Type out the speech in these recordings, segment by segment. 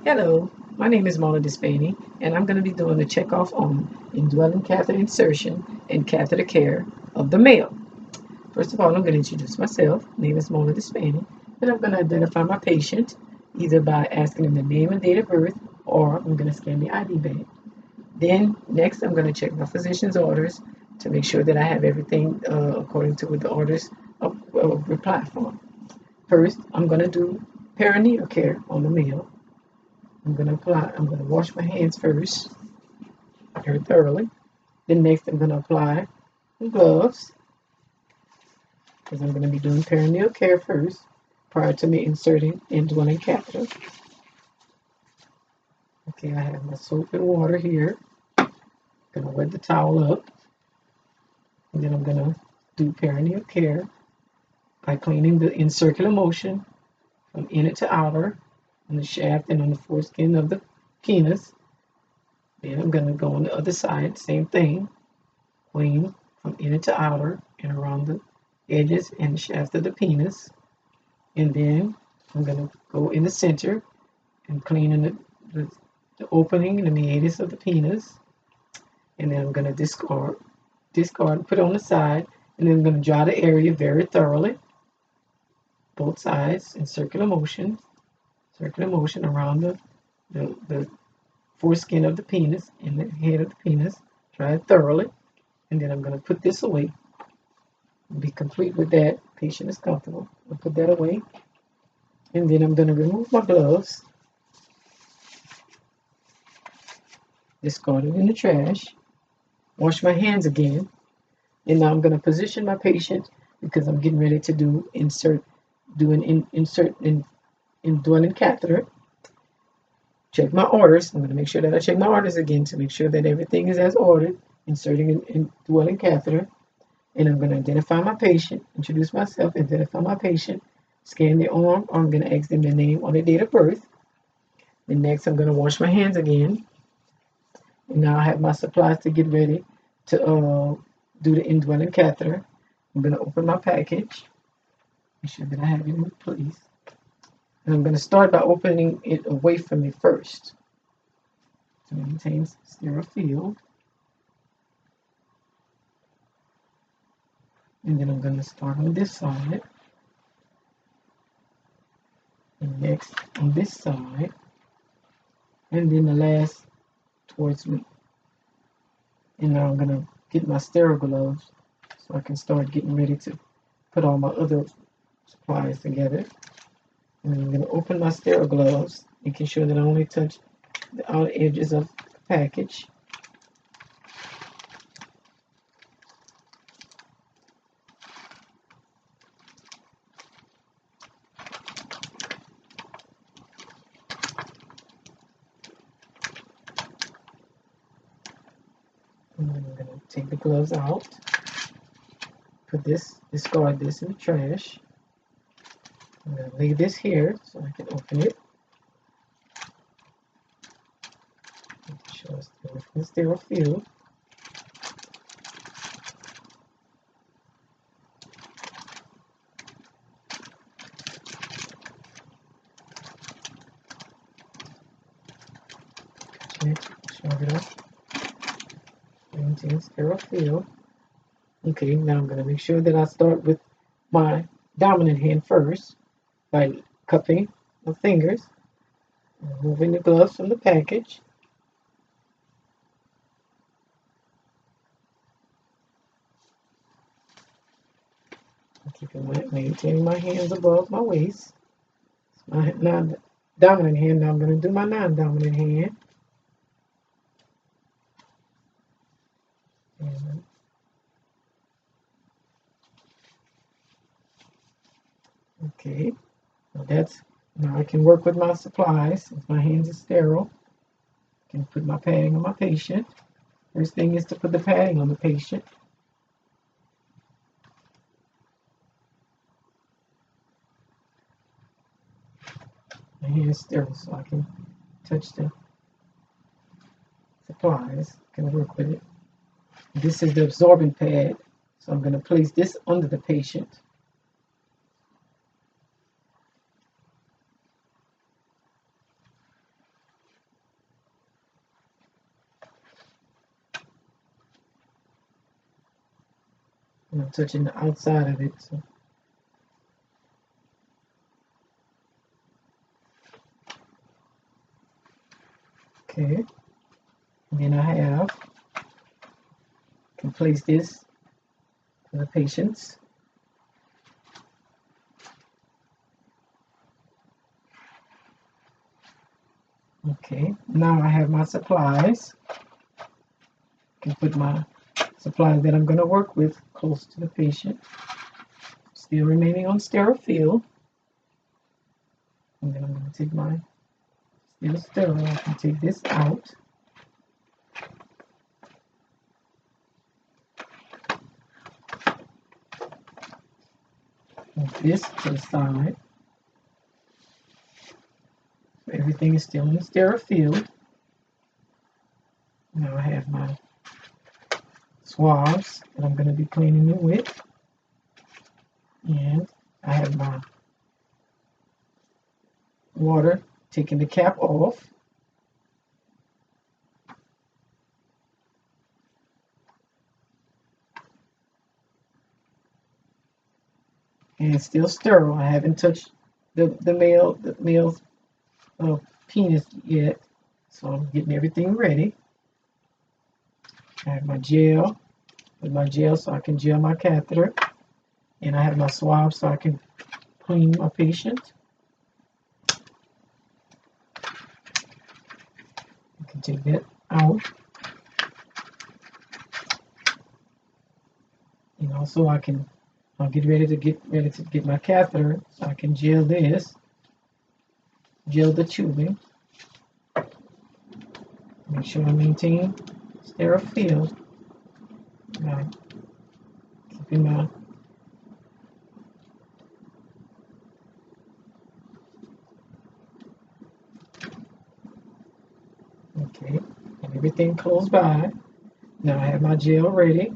Hello, my name is Mona Dispany, and I'm going to be doing a checkoff on indwelling catheter insertion and catheter care of the male. First of all, I'm going to introduce myself. My name is Mona Dispany, and I'm going to identify my patient either by asking him the name and date of birth, or I'm going to scan the ID bag. Then, next, I'm going to check my physician's orders to make sure that I have everything according to what the orders reply for. First, I'm going to do perineal care on the male. I'm going to wash my hands first, very thoroughly. Then next I'm going to apply the gloves, because I'm going to be doing perineal care first, prior to me inserting indwelling catheter. Okay, I have my soap and water here. I'm going to wet the towel up, and then I'm going to do perineal care by cleaning in circular motion from inner to outer on the shaft and on the foreskin of the penis. Then I'm going to go on the other side, same thing, clean from inner to outer and around the edges and the shaft of the penis. And then I'm going to go in the center and clean in the opening in the meatus of the penis. And then I'm going to discard, put it on the side, and then I'm going to dry the area very thoroughly, both sides in circular motion around the foreskin of the penis and the head of the penis. Dry it thoroughly. And then I'm going to put this away. Be complete with that. Patient is comfortable. I'll put that away. And then I'm going to remove my gloves, discard it in the trash, wash my hands again. And now I'm going to position my patient because I'm getting ready to insert in indwelling catheter. Check my orders. I'm going to make sure that I check my orders again to make sure that everything is as ordered. Inserting in indwelling catheter. And I'm going to identify my patient, introduce myself, identify my patient, scan their arm. I'm going to ask them their name or their date of birth. And next, I'm going to wash my hands again. And now I have my supplies to get ready to do the indwelling catheter. I'm going to open my package, make sure that I have it in place. And I'm going to start by opening it away from me first to maintain sterile feel. And then I'm going to start on this side. And next on this side. And then the last towards me. And now I'm going to get my sterile gloves so I can start getting ready to put all my other supplies together. And I'm going to open my sterile gloves, making sure that I only touch the outer edges of the package. And then I'm going to take the gloves out, discard this in the trash. I'm going to leave this here so I can open it. Show us the sterile feel. Shove it up. Maintain sterile feel. Okay, now I'm going to make sure that I start with my dominant hand first by cupping my fingers, removing the gloves from the package. Maintaining my hands above my waist. My non-dominant hand. Now I'm going to do my non-dominant hand. And okay, now I can work with my supplies. Since my hands are sterile, I can put my padding on my patient. First thing is to put the padding on the patient. My hands sterile, so I can touch the supplies. Can work with it. This is the absorbent pad, so I'm going to place this under the patient. And I'm touching the outside of it. So. Okay. And then I can place this for the patients. Okay, now I have my supplies. I can put my supplies that I'm going to work with close to the patient. Still remaining on sterile field. And then I'm going to take my still sterile. I can take this out. Move this to the side. So everything is still in the sterile field. Now I have my swabs that I'm going to be cleaning it with. And I have my water, taking the cap off. And it's still sterile. I haven't touched the male's penis yet. So I'm getting everything ready. I have my gel, with my gel so I can gel my catheter. And I have my swab so I can clean my patient. I can take that out. And also I'll get ready to get my catheter so I can gel this, gel the tubing. Make sure I maintain sterile field. Now, keeping my okay, and everything close by. Now I have my gel ready.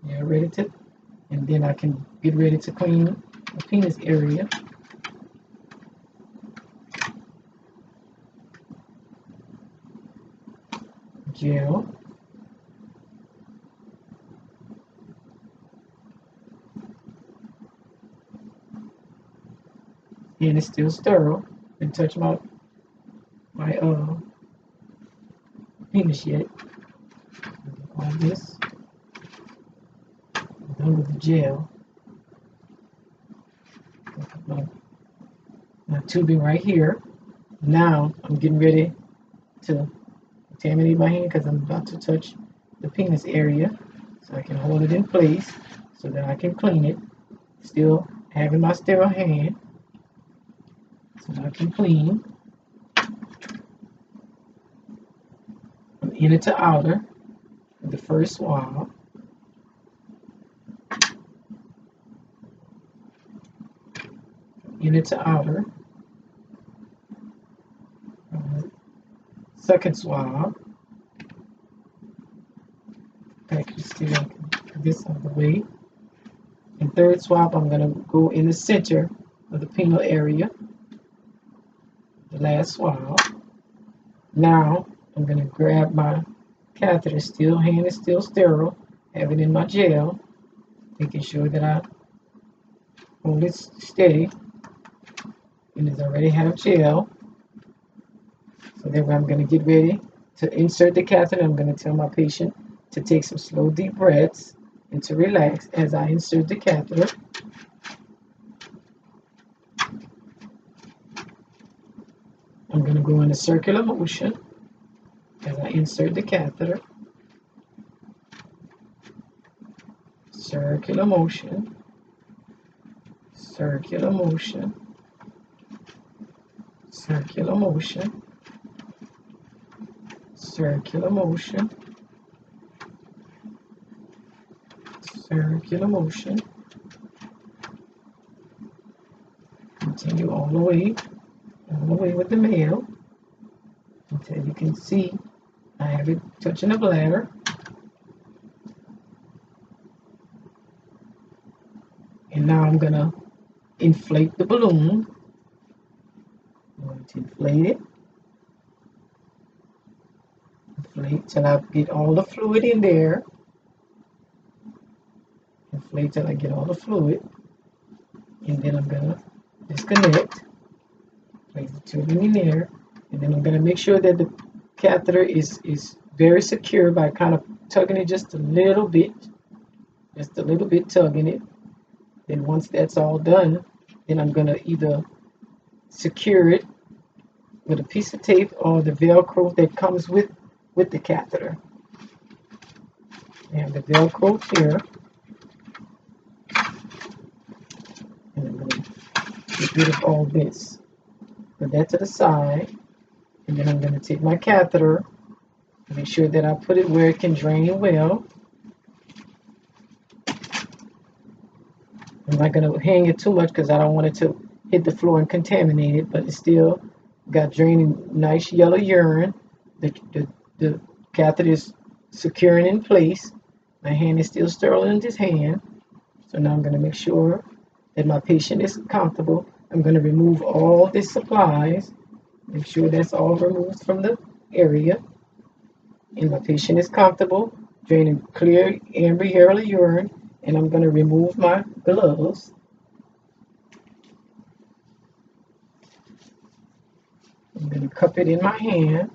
Gel ready to, and then I can get ready to clean the penis area. Gel. And it's still sterile. Didn't touch my penis yet. All this done with the gel. My tubing right here. Now I'm getting ready to contaminate my hand because I'm about to touch the penis area, so I can hold it in place so that I can clean it. Still having my sterile hand, so I can clean from inner to outer with the first swab. Inner to outer. Second swab. Package still this out of the way. And third swab, I'm going to go in the center of the penile area. The last swab. Now I'm going to grab my catheter. Still, hand is still sterile. Have it in my gel, making sure that I hold it steady. And as I already have gel, so then I'm going to get ready to insert the catheter. I'm going to tell my patient to take some slow, deep breaths and to relax as I insert the catheter. I'm going to go in a circular motion as I insert the catheter. Circular motion. Circular motion. Circular motion. Circular motion. Circular motion. Continue all the way with the male until you can see I have it touching the bladder. And now I'm going to inflate the balloon. I'm going to inflate it. Inflate till I get all the fluid in there. Inflate till I get all the fluid. And then I'm going to disconnect, place the tubing in there, and then I'm going to make sure that the catheter is very secure by kind of tugging it just a little bit tugging it. Then once that's all done, then I'm going to either secure it with a piece of tape or the Velcro that comes with the catheter. I have the Velcro here, and I'm going to get rid of all this. Put that to the side, and then I'm going to take my catheter, make sure that I put it where it can drain well. I'm not going to hang it too much because I don't want it to hit the floor and contaminate it, but it's still got draining nice yellow urine. The catheter is securing in place. My hand is still sterile in this hand. So now I'm going to make sure that my patient is comfortable. I'm going to remove all the supplies. Make sure that's all removed from the area. And my patient is comfortable, draining clear amber yellow urine. And I'm going to remove my gloves. I'm going to cup it in my hand.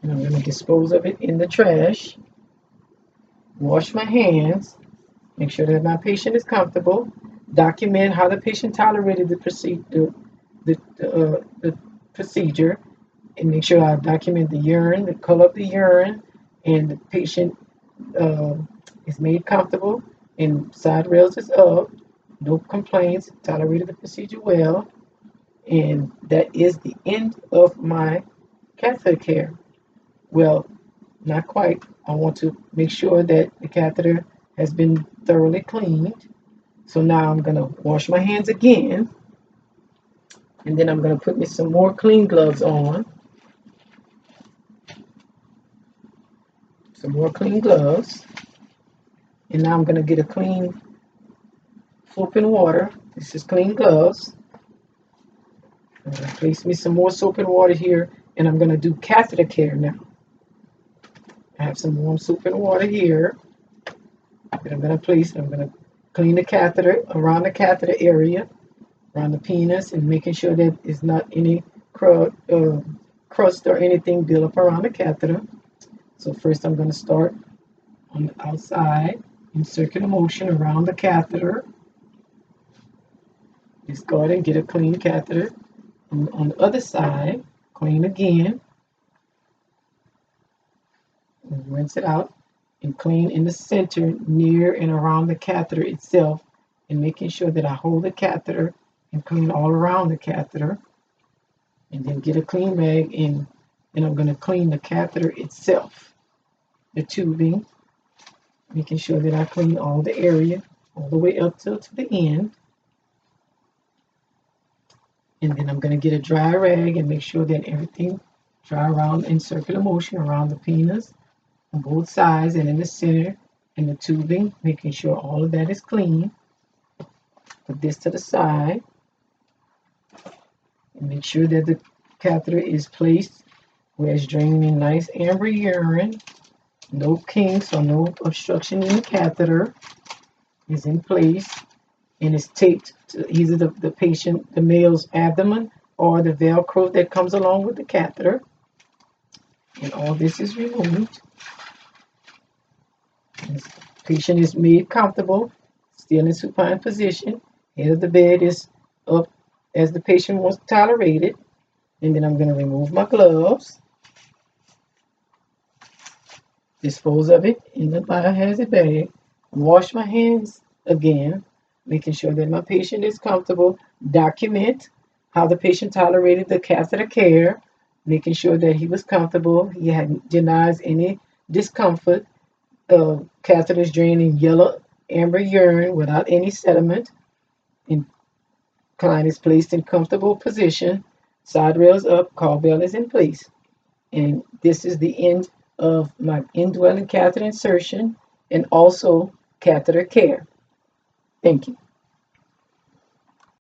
And I'm going to dispose of it in the trash. Wash my hands. Make sure that my patient is comfortable. Document how the patient tolerated the procedure. And make sure I document the urine, the color of the urine, and the patient is made comfortable and side rails is up. No complaints. Tolerated the procedure well. And that is the end of my catheter care. Well, not quite. I want to make sure that the catheter has been thoroughly cleaned. So now I'm going to wash my hands again. And then I'm going to put me some more clean gloves on. Some more clean gloves. And now I'm going to get a clean soap and water. This is clean gloves. I'm going to place me some more soap and water here. And I'm going to do catheter care now. I have some warm soap and water here that I'm going to place. I'm going to clean the catheter around the catheter area, around the penis, and making sure that there's not any crust or anything built up around the catheter. So first I'm going to start on the outside in circular motion around the catheter. Just go ahead and get a clean catheter. And on the other side, clean again. And rinse it out and clean in the center near and around the catheter itself, and making sure that I hold the catheter and clean all around the catheter. And then get a clean rag and I'm going to clean the catheter itself, the tubing, making sure that I clean all the area all the way up to the end. And then I'm going to get a dry rag and make sure that everything dry around in circular motion around the penis on both sides and in the center and the tubing, making sure all of that is clean. Put this to the side and make sure that the catheter is placed where it's draining nice amber urine. No kinks or no obstruction in the catheter. Is in place and is taped to either the male's abdomen or the Velcro that comes along with the catheter. And all this is removed. This patient is made comfortable, still in supine position. Head of the bed is up as the patient wants to tolerate it. And then I'm going to remove my gloves, dispose of it in the biohazard bag, wash my hands again, making sure that my patient is comfortable, document how the patient tolerated the catheter care, making sure that he was comfortable, he denies any discomfort. Catheters draining yellow amber urine without any sediment. And client is placed in comfortable position. Side rails up, call bell is in place. And this is the end of my indwelling catheter insertion and also catheter care. Thank you.